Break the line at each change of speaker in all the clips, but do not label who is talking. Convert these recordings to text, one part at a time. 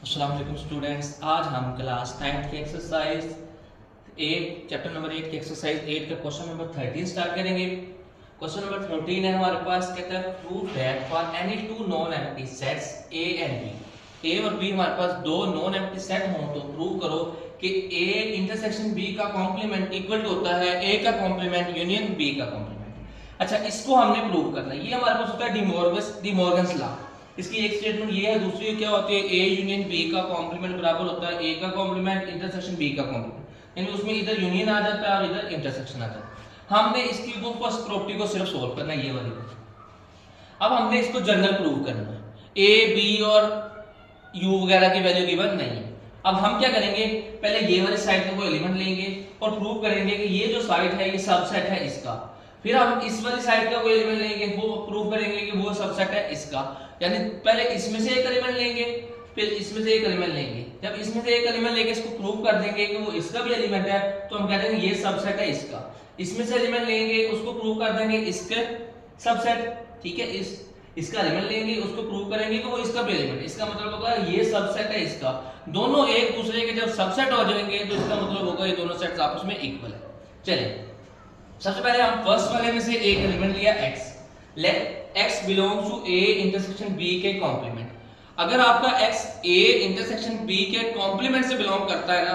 अस्सलाम वालेकुम स्टूडेंट्स, आज हम क्लास 9th की एक्सरसाइज 8 चैप्टर नंबर 8 की एक्सरसाइज 8 का क्वेश्चन नंबर 13 स्टार्ट करेंगे। क्वेश्चन नंबर 13 है हमारे पास, कहता है prove that for any two non empty sets A and B, A और बी हमारे पास दो नॉन एम्प्टी सेट हों तो प्रूव करो कि ए इंटरसेक्शन बी का कॉम्प्लीमेंट इक्वल टू होता है ए का कॉम्प्लीमेंट यूनियन बी का कॉम्प्लीमेंट। अच्छा, इसको हमने प्रूव करना है। ये हमारे पास होता है डिमॉर्गन्स लॉ। इसकी एक स्टेटमेंट ये है, दूसरी क्या होती है, ए यूनियन बी का कॉम्प्लीमेंट बराबर होता है ए का कॉम्प्लीमेंट इंटरसेक्शन बी का कॉम्प्लीमेंट, यानी उसमें इधर यूनियन आ जाता है और इधर इंटरसेक्शन आ जाता है। हमने इसकी वो फर्स्ट प्रॉपर्टी को सिर्फ सोल्व करना है, ये वाली। अब हमने इसको जनरल प्रूव करना है, ए बी और यू वगैरह की वैल्यू गिवन नहीं है। अब हम क्या करेंगे, पहले ये वाली साइड का कोई एलिमेंट लेंगे और प्रूव करेंगे कि ये जो साइड है ये सबसेट है इसका। फिर हम इस वाली साइड का कोई एलिमेंट लेंगे, वो प्रूव करेंगे कि वो सबसेट है इसका। यानी पहले इसमें से एक एलिमेंट लेंगे, फिर इसमें से एक एलिमेंट लेंगे। जब इसमें से एक एलिमेंट लेके इसको प्रूव कर देंगे कि वो इसका भी एलिमेंट है, तो हम कह देंगे ये सबसेट है इसका। इसमें से एलिमेंट लेंगे, उसको प्रूव कर देंगे इसके सबसेट, ठीक है। इसका एलिमेंट लेंगे, उसको प्रूव करेंगे कि वो इसका भी एलिमेंट, इसका मतलब होगा ये सबसेट है इसका। दोनों एक दूसरे के जब सबसेट हो जाएंगे तो इसका मतलब होगा ये दोनों सेट्स आपस में इक्वल है। चलिए, सबसे पहले हम फर्स्ट वाले में से एक एलिमेंट लिया x, let x belongs to a intersection b के कॉम्प्लीमेंट। अगर आपका x a इंटरसेक्शन b के कॉम्प्लीमेंट से बिलोंग करता है ना,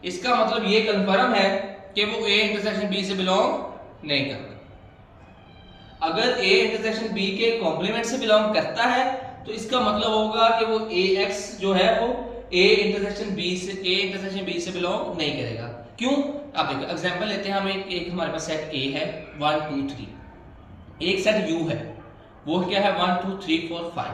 इसका मतलब ये कंफर्म है कि वो a इंटरसेक्शन b से बिलोंग नहीं करता। अगर a इंटरसेक्शन b के कॉम्प्लीमेंट से बिलोंग करता है तो इसका मतलब होगा कि वो ax जो है वो a इंटरसेक्शन b से बिलोंग नहीं करेगा। क्यों? आप देखो, एग्जांपल लेते हैं हम। एक हमारे पास सेट A है 1 2 3, एक सेट U है, वो क्या है 1 2 3 4 5।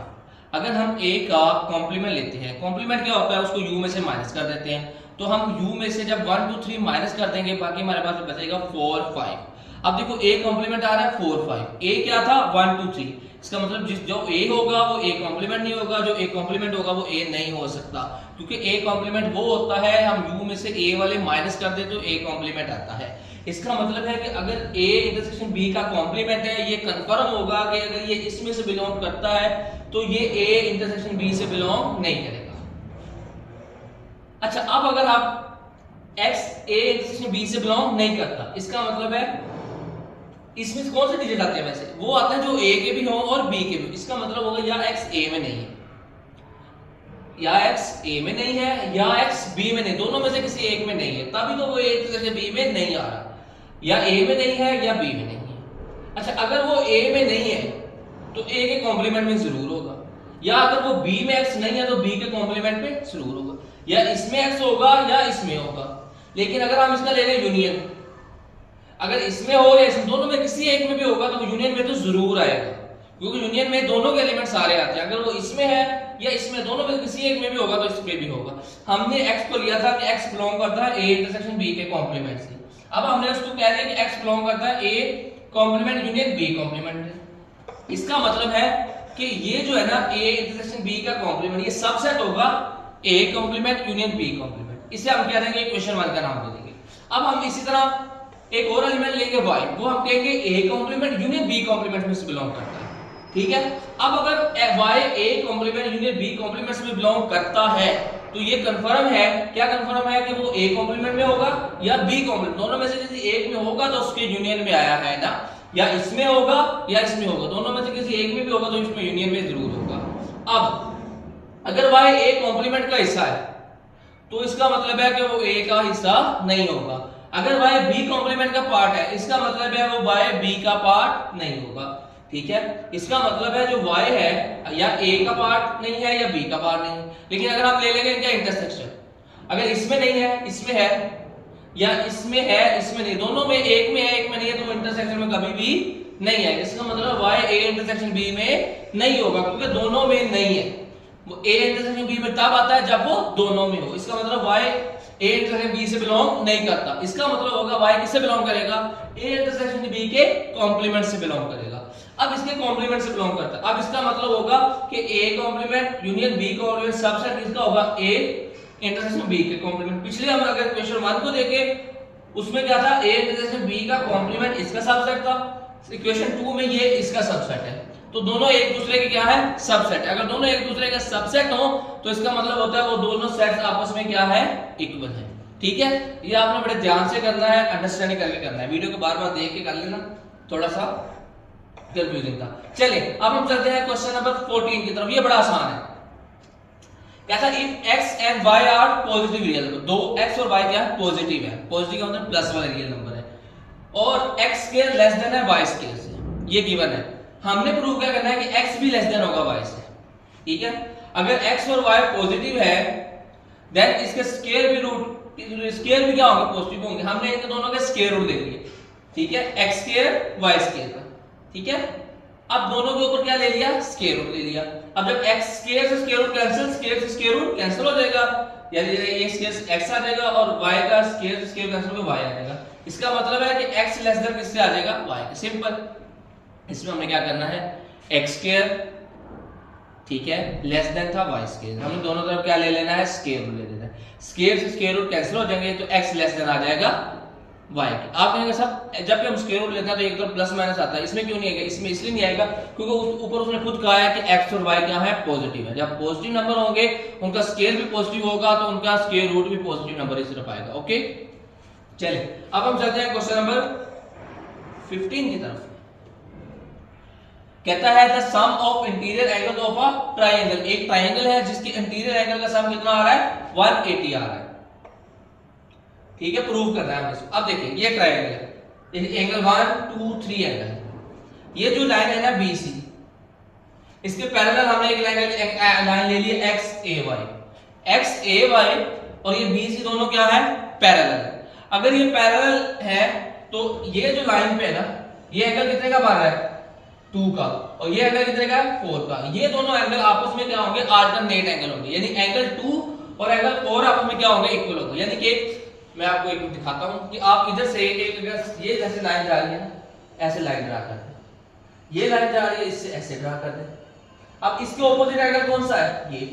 अगर हम A का कॉम्प्लीमेंट लेते हैं, कॉम्प्लीमेंट क्या होता है, उसको U में से माइनस कर देते हैं। तो हम U में से जब 1 2 3 माइनस कर देंगे, बाकी हमारे पास बचेगा 4 5। अब देखो A कॉम्प्लीमेंट आ रहा है 4 5, A क्या था 1 2 3। इसका मतलब जो A होगा वो A कॉम्प्लीमेंट नहीं होगा, जो A कॉम्प्लीमेंट होगा वो A नहीं हो सकता, क्योंकि A कॉम्प्लीमेंट वो होता है हम U में से A वाले माइनस कर दे तो A कॉम्प्लीमेंट आता है। इसका मतलब है कि अगर A इंटरसेक्शन B का कॉम्प्लीमेंट है, ये कंफर्म होगा कि अगर ये इसमें से बिलोंग करता है तो ये A इंटरसेक्शन B से बिलोंग नहीं करेगा। अच्छा, अब अगर आप X A इंटरसेक्शन B से बिलोंग नहीं करता, इसका मतलब है इसमें कौन से डिजिट आते हैं, वैसे वो आते हैं जो A के भी हो और B के भी। इसका मतलब होगा या X A में नहीं है, या X A में नहीं है, या X B में नहीं, दोनों में से किसी एक में नहीं है, तभी तो वो A इंटरसेक्शन B में नहीं आ रहा। या A में नहीं है या B में नहीं है। अच्छा, अगर वो A में नहीं है तो A के कॉम्प्लीमेंट में जरूर होगा, या अगर वो B में X नहीं है तो B के कॉम्प्लीमेंट में जरूर होगा, या इसमें X होगा या इसमें होगा। लेकिन अगर हम इसका ले रहे हैं यूनियन, अगर इसमें हो या इसमें, दोनों में किसी एक में भी होगा तो यूनियन में तो जरूर आएगा, क्योंकि यूनियन में दोनों के एलिमेंट सारे आते हैं। अगर वो इसमें है या इसमें, दोनों में किसी एक में भी होगा तो इसमें भी होगा। हमने x को लिया था कि x बिलोंग करता है a इंटरसेक्शन b के कॉम्प्लीमेंट से। अब हमने उसको कह दिया कि x बिलोंग करता है a complement union b complement से। इसका मतलब है कि ये जो है ना a इंटरसेक्शन b का कॉम्प्लीमेंट, ये सबसेट होगा a complement union b complement. इसे हम कह देंगे इक्वेशन 1 का नाम दे देंगे। अब हम इसी तरह एक और एलिमेंट लेंगे y, वो हम कहेंगे a complement union b complement में से बिलोंग करता है, ठीक है। अब अगर y a complement union b complement में बिलोंग करता है तो ये कंफर्म है, क्या कंफर्म है कि वो a कॉम्प्लीमेंट में होगा या b कॉम्प्लीमेंट, दोनों में से किसी एक में होगा तो उसके यूनियन में आया है ना, या इसमें होगा या इसमें होगा, दोनों में से किसी एक में भी होगा तो इसमें यूनियन में जरूर होगा। अब अगर y a कॉम्प्लीमेंट का हिस्सा है तो इसका मतलब है कि वो a का हिस्सा नहीं होगा। अगर y b कॉम्प्लीमेंट का पार्ट है, इसका मतलब है वो y b का पार्ट नहीं होगा, ठीक है। इसका मतलब है जो y है या a का पार्ट नहीं है या b का पार्ट नहीं है। लेकिन अगर हम ले लेंगे इनका इंटरसेक्शन, अगर इसमें नहीं है इसमें है, या इसमें है इसमें नहीं, दोनों में एक में है एक में नहीं है, तो इंटरसेक्शन में कभी भी नहीं है। इसका मतलब y a इंटरसेक्शन b में नहीं होगा, क्योंकि दोनों में नहीं है। वो a इंटरसेक्शन b में तब आता है जब वो दोनों में हो। इसका मतलब y a इंटरसेक्शन b से बिलोंग नहीं करता। इसका मतलब होगा y किससे बिलोंग करेगा, a इंटरसेक्शन b के कॉम्प्लीमेंट से बिलोंग करेगा। अब इसके कॉम्प्लीमेंट से बिलोंग करता है। अब इसका मतलब होगा कि a complement union b complement subset किसका होगा, a इंटरसेक्शन b के कॉम्प्लीमेंट। पिछले हम अगर क्वेश्चन 1 को देखें उसमें क्या था, a इंटरसेक्शन b का कॉम्प्लीमेंट इसका सबसेट था, इक्वेशन 2 में ये इसका सबसेट है। तो दोनों एक दूसरे के क्या है सबसेट। अगर दोनों एक दूसरे के सबसेट हो तो इसका मतलब होता है वो दोनों सेट्स आपस में क्या है इक्वल है। ठीक है, ये आपने बड़े ध्यान से करना है, अंडरस्टैंडिंग करके करना है, वीडियो को बार बार देख के कर लेना, थोड़ा सा कंफ्यूजिंग था। चलिए अब हम चलते हैं क्वेश्चन नंबर 14 की तरफ। ये बड़ा आसान है, कहता है if x and y are positive real number, दो x और y क्या है पॉजिटिव है, पॉजिटिव का मतलब प्लस वाला रियल नंबर है, और x स्क्वायर लेस देन है y स्क्वायर से, ये गिवन है। हमने प्रूव क्या करना है कि x भी लेस देन होगा y से। ठीक है, अगर x और y पॉजिटिव है देन इसके स्क्वायर भी रूट स्क्वायर भी क्या होंगे पॉजिटिव होंगे। हमने इन दोनों के स्क्वायर रूट ले लिए। ठीक है, x स्क्वायर y स्क्वायर का। ठीक है, अब दोनों के ऊपर क्या ले लिया स्क्वायर रूट ले लिया। अब जब x स्क्वायर से स्क्वायर रूट कैंसिल, स्क्वायर से स्क्वायर रूट कैंसिल हो जाएगा, यानी ये स्क्वायर x आ जाएगा और y का स्क्वायर से स्क्वायर कैंसिल होकर y आ जाएगा। इसका मतलब है कि x लेस देन किससे आ जाएगा y के। सिंपल, इसमें हमने क्या करना है x स्क्वायर, ठीक है, लेस देन था y स्क्वायर, हमने दोनों तरफ क्या ले लेना है स्क्वायर रूट ले लेना है। स्क्वायर से स्क्वायर रूट कैंसिल हो जाएंगे तो x लेस देन आ जाएगा y के। आप कहेंगे सब जब भी हम स्क्वायर रूट लेते हैं तो एक तरफ प्लस माइनस आता है, इसमें क्यों नहीं आएगा? इसमें इसलिए नहीं आएगा क्योंकि ऊपर उसने खुद कहा है कि x और y क्या है पॉजिटिव है। जब पॉजिटिव नंबर होंगे उनका स्क्वायर भी पॉजिटिव होगा तो उनका स्क्वायर रूट भी पॉजिटिव नंबर इस तरफ आएगा। ओके, चलिए अब हम चलते हैं क्वेश्चन नंबर 15 की तरफ। कहता है the sum of interior angle of a triangle, एक ट्रायंगल है जिसकी इंटीरियर एंगल का सम कितना आ रहा है 180 आ रहा है। ठीक है, प्रूव करना है हमें। अब देखिए ये ट्रायंगल है, एंगल 1 2 3 एंगल है। ये जो लाइन है ना BC, इसके पैरेलल हमने एक लाइन ले ली XAY और ये BC दोनों क्या है पैरेलल है। अगर ये पैरेलल है तो ये जो लाइन पे है ना ये एंगल कितने का बन रहा है 2 का, और ये एंगल कितने का 4 का। ये दोनों एंगल आपस में क्या होंगे अल्टरनेट एंगल होंगे, यानी एंगल 2 और एंगल 4 आपस में क्या होंगे इक्वल होंगे। यानी कि मैं आपको एक दिखाता हूं कि आप इधर से एक ये जैसे लाइन जा रही है ना ऐसे लाइन ड्रा कर दें, ये लाइन जा रही है इससे ऐसे ड्रा कर दें। अब इसके ऑपोजिट एंगल कौन सा है ये,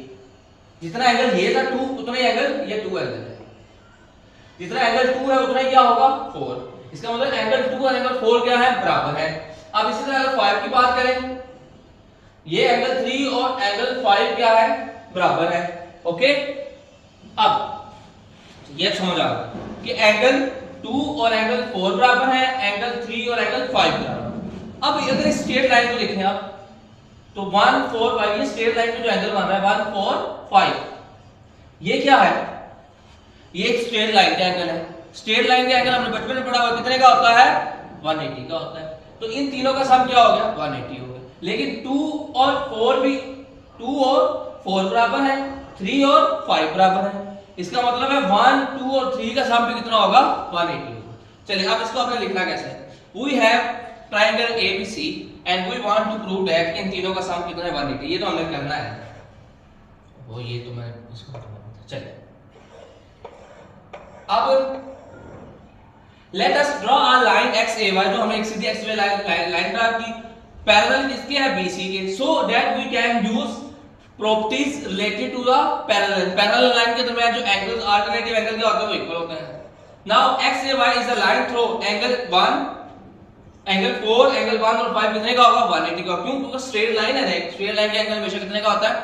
जितना एंगल ये था 2 उतना ही एंगल ये 2 एंगल है, जितना एंगल 2 है उतना ही क्या होगा 4। इसका मतलब एंगल 2 और एंगल 4 क्या है बराबर है। अब इसी तरह अगर 5 की बात करें, ये एंगल 3 और एंगल 5 क्या है बराबर है। ओके, अब ये समझ आ गया कि एंगल 2 और एंगल 4 बराबर है, एंगल 3 और एंगल 5 बराबर। अब अगर इस स्ट्रेट लाइन को देखें आप तो 1 4 5, ये स्ट्रेट लाइन में जो एंगल बन रहा है 1 4 5, ये क्या है ये एक स्ट्रेट लाइन का एंगल है। स्ट्रेट लाइन का एंगल हमने बचपन में पढ़ा हुआ कितने का होता है 180 का होता है। तो इन तीनों का सम क्या हो गया 180 हो गया। लेकिन 2 और 4 भी 2 और 4 बराबर है, 3 और 5 बराबर है। इसका मतलब है 1 2 और 3 का सम भी कितना होगा 180 होगा। चलिए अब इसको आपने लिखना कैसे है, we have triangle ABC and we want to prove that इन तीनों का सम कितना है 180। ये तो हमने करना है वो, ये तो मैं इसको चलिए अब let us draw a line XAY, जो हमने एक सीधी XY लाइन ड्रा की पैरेलल किसके है BC के, so that we can use properties related to the parallel line के दरमियान जो एंगल्स अल्टरनेटिव एंगल के होते हैं वो इक्वल होते हैं। Now XAY is a line through angle 1 angle 4 angle 1 और 5 कितने का होगा 180 का। क्यों? क्योंकि स्ट्रेट लाइन है, स्ट्रेट लाइन का एंगल हमेशा कितने का होता है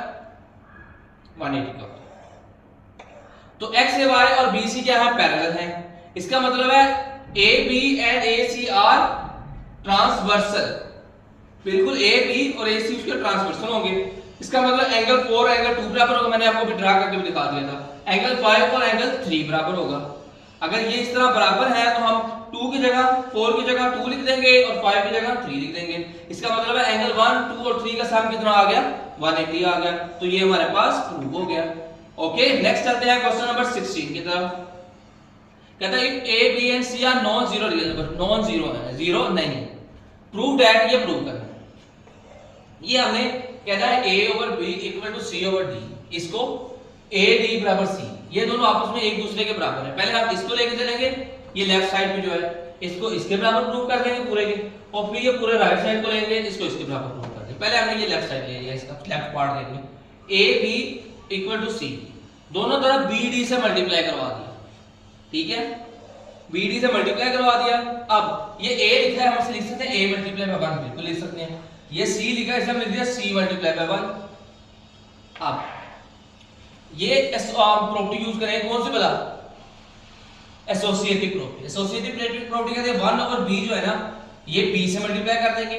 180 का होता है। तो XAY और BC क्या है पैरेलल है। इसका मतलब है AB and AC are transversal, बिल्कुल AB और AC उसके ट्रांसवर्सल होंगे। इसका मतलब एंगल 4 और एंगल 2 बराबर होगा, मैंने आपको भी ड्रा करके भी दिखा दिया था। एंगल 5 और एंगल 3 बराबर होगा। अगर ये इस तरह बराबर है तो हम 2 की जगह 4 की जगह 2 लिख देंगे और 5 की जगह 3 लिख देंगे। इसका मतलब है एंगल 1 2 और 3 का सम कितना आ गया 180 आ गया। तो ये हमारे पास प्रूव हो गया। ओके, नेक्स्ट चलते हैं क्वेश्चन नंबर 16 की तरफ। कहता है if A B and C are non zero real number, non zero है जीरो नहीं, प्रूव दैट, ये प्रूव करना है। ये हमने कहता है A over B equal to C over D, इसको A D बराबर C, ये दोनों आपस में एक दूसरे के बराबर है। पहले हम इसको लेके चलेंगे, ये लेफ्ट साइड पे जो है इसको इसके बराबर प्रूव कर देंगे पूरे के, और फिर ये पूरे राइट साइड को लेंगे इसको इसके बराबर प्रूव कर देंगे। पहले हमने ये लेफ्ट साइड ले लिया, इसका लेफ्ट पार्ट लेंगे। A B equal to C, दोनों तरफ BD से मल्टीप्लाई करवा दिया, ठीक है, BD से मल्टीप्लाई करवा दिया। अब ये A लिखा है, हम इसे लिख सकते हैं A मल्टीप्लाई बाय 1, बिल्कुल लिख सकते हैं। ये सी लिखा है, इसमें लिख दिया सी मल्टीप्लाई बाय 1। अब ये प्रॉपर्टी यूज करें कौन सी भला, एसोसिएटिव प्रॉपर्टी। एसोसिएटिव प्रॉपर्टी कहते हैं 1 ओवर बी जो है ना, ये बी से मल्टीप्लाई कर देंगे।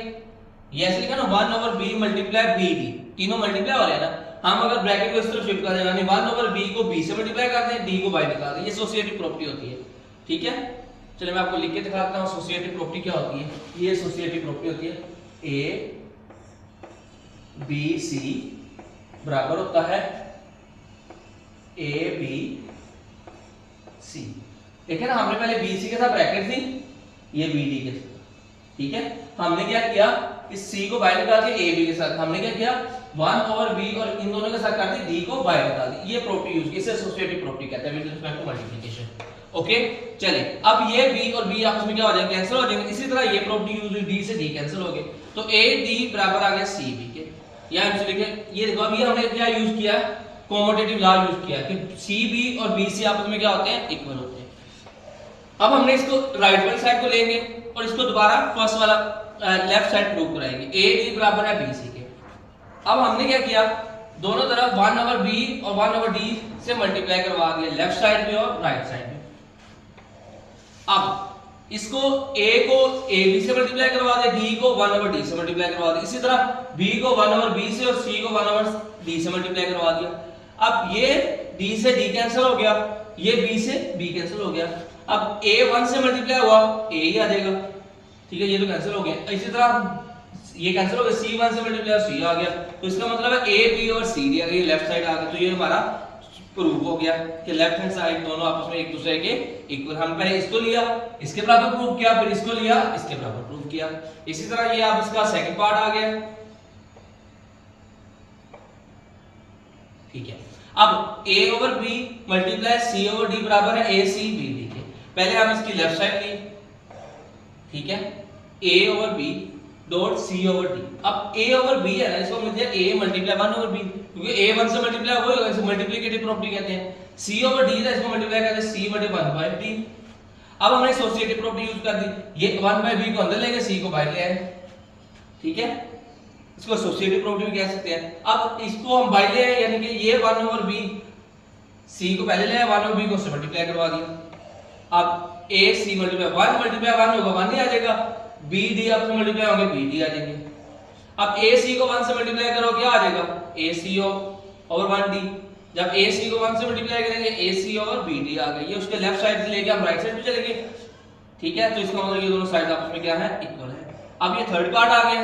ये ऐसे लिखा ना 1 over B multiply B D, तीनों मल्टीप्लाई हो रहे हैं ना। हम अगर ब्रैकेट को इस तरफ शिफ्ट कर दें, यानी 1 ओवर बी को बी से मल्टीप्लाई कर दें, डी को बाय निकाल दें, ये एसोसिएटिव प्रॉपर्टी होती है। ठीक है, चलिए मैं आपको लिख के दिखाता हूं एसोसिएटिव प्रॉपर्टी क्या होती है। ये एसोसिएटिव प्रॉपर्टी होती है ए बी सी बराबर होता है ए बी सी। ठीक है ना, हमने पहले बी सी के साथ ब्रैकेट थी, ये बी डी के साथ। ठीक है, हमने क्या किया, इस सी को बाय निकाल के ए बी के साथ हमने क्या किया, 1 ओवर बी और इन दोनों के साथ कर दी, डी को बाय निकाल दी। ये प्रॉपर्टी यूज की, इसे एसोसिएटिव प्रॉपर्टी कहते हैं with respect to multiplication. Okay, चलिए अब ये बी और बी आपस में क्या हो जाएंगे, कैंसिल हो जाएंगे। इसी तरह ये प्रॉपर्टी यूज हुई, डी से डी कैंसिल हो गए, तो ए डी बराबर आ गया सी बी के। यहां से लिखे, ये देखो अब ये हमने क्या यूज किया, कॉमोटेटिव लॉ यूज किया कि सी बी और बी सी आपस में क्या होते हैं, इक्वल होते हैं। अब हमने इसको राइट वाली साइड को लेंगे और इसको दोबारा फर्स्ट वाला लेफ्ट साइड प्रूव कराएंगे। ए डी बराबर है बी सी के। अब हमने क्या किया, दोनों तरफ 1 ओवर बी और 1 ओवर डी से मल्टीप्लाई करवा दिया, लेफ्ट साइड में और राइट साइड में। अब इसको a को a b से मल्टीप्लाई करवा दे, d को 1 ओवर d से मल्टीप्लाई करवा दे, इसी तरह b को 1 ओवर b से और c को 1 ओवर d से मल्टीप्लाई करवा दिया। अब ये d से d कैंसिल हो गया, ये b से b कैंसिल हो गया। अब a 1 से मल्टीप्लाई हुआ, a ही आ जाएगा। ठीक है, ये तो कैंसिल हो गया। इसी तरह ये कैंसिल हो गया, c 1 से मल्टीप्लाई c आ गया, तो इसका मतलब है a b और c d आ गया, लेफ्ट साइड आ गया। तो ये हमारा प्रूव हो गया कि लेफ्ट हैंड साइड दोनों आपस में एक दूसरे के इक्वल। हम पहले इसको लिया, इसके बराबर प्रूव किया, फिर इसको लिया, इसके बराबर प्रूव किया। इसी तरह ये आप इसका सेकंड पार्ट आ गया। ठीक है, अब a over b multiply c over d बराबर है a c b d के। पहले हम इसकी लेफ्ट साइड ली, ठीक है, a over b dot c over d। अब a ओवर b है ना, इसको मिल जाए a मल्टीप्लाई 1 ओवर b, क्योंकि a 1 से मल्टीप्लाई होगा, इसे मल्टीप्लिकेटिव प्रॉपर्टी कहते हैं। c ओवर d था, इसको मल्टीप्लाई करते हैं c बटे 1 बाय d। अब हमने एसोसिएटिव प्रॉपर्टी यूज कर दी, ये 1 बाय b को अंदर लेंगे, c को बाहर ले आए। ठीक है, इसको एसोसिएटिव प्रॉपर्टी भी कह सकते हैं। अब इसको हम बाहर ले आए, यानी कि ये 1 ओवर b, c को पहले ले आए, 1 ओवर b को से मल्टीप्लाई करवा दिया। अब a c मल्टीप्लाई 1 मल्टीप्लाई 1 होगा 1 ही आ जाएगा, बी डी आपसे मल्टीप्लाई होंगे, बी डी आ जाएंगे। अब ए सी को 1 से मल्टीप्लाई करो, क्या आ जाएगा, ए सी ओवर 1 डी। जब ए सी को 1 से मल्टीप्लाई करेंगे, ए सी ओवर बी डी आ गया। ये उसके लेफ्ट साइड से लेके हम राइट साइड पे चलेंगे। ठीक है, तो इसका मतलब ये दोनों साइड आपस में क्या है, इक्वल है। अब ये थर्ड पार्ट आ गया,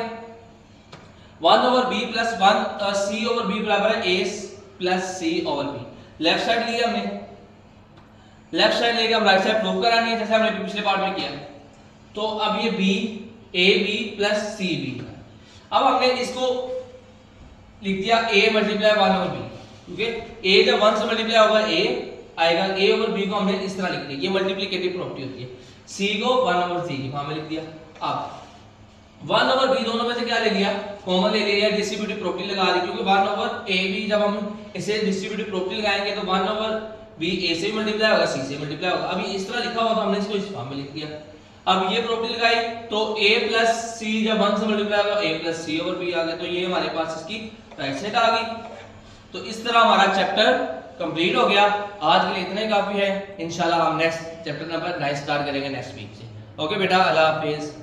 1 ओवर बी प्लस 1 सी ओवर बी बराबर है ए प्लस सी ओवर बी। लेफ्ट साइड लिया हमने, लेफ्ट साइड लेके हम राइट साइड प्रूव करानी है, जैसे हमने पिछले पार्ट में किया। तो अब ये b a b plus c b। अब हमने इसको लिख दिया a मल्टीप्लाई 1 ओवर b, क्योंकि a जब 1 से मल्टीप्लाई होगा a आएगा, a ओवर b को हमने इस तरह लिख दिया, ये मल्टीप्लिकेटिव प्रॉपर्टी होती है। c को 1 ओवर c की फॉर्म में लिख दिया। अब 1 ओवर b दोनों में से क्या ले लिया, कॉमन ले लिया, डिस्ट्रीब्यूटिव प्रॉपर्टी लगा दी, क्योंकि 1 ओवर a b जब हम इसे डिस्ट्रीब्यूटिव प्रॉपर्टी लगाएंगे तो 1 ओवर b a से मल्टीप्लाई होगा, c से मल्टीप्लाई होगा। अभी इस तरह लिखा हुआ था, हमने इसको इस फॉर्म में लिख दिया। अब ये प्रॉपर्टी लगाई तो a प्लस c जब 1 से मल्टीप्लाई होगा, a plus c over b आ गया, तो ये हमारे पास इसकी राइट साइड आ गई। तो इस तरह हमारा चैप्टर कंप्लीट हो गया। आज के लिए इतना ही काफी है। इंशाल्लाह हम नेक्स्ट चैप्टर नंबर 9 स्टार्ट करेंगे नेक्स्ट वीक से। ओके बेटा, अल्लाह हाफिज।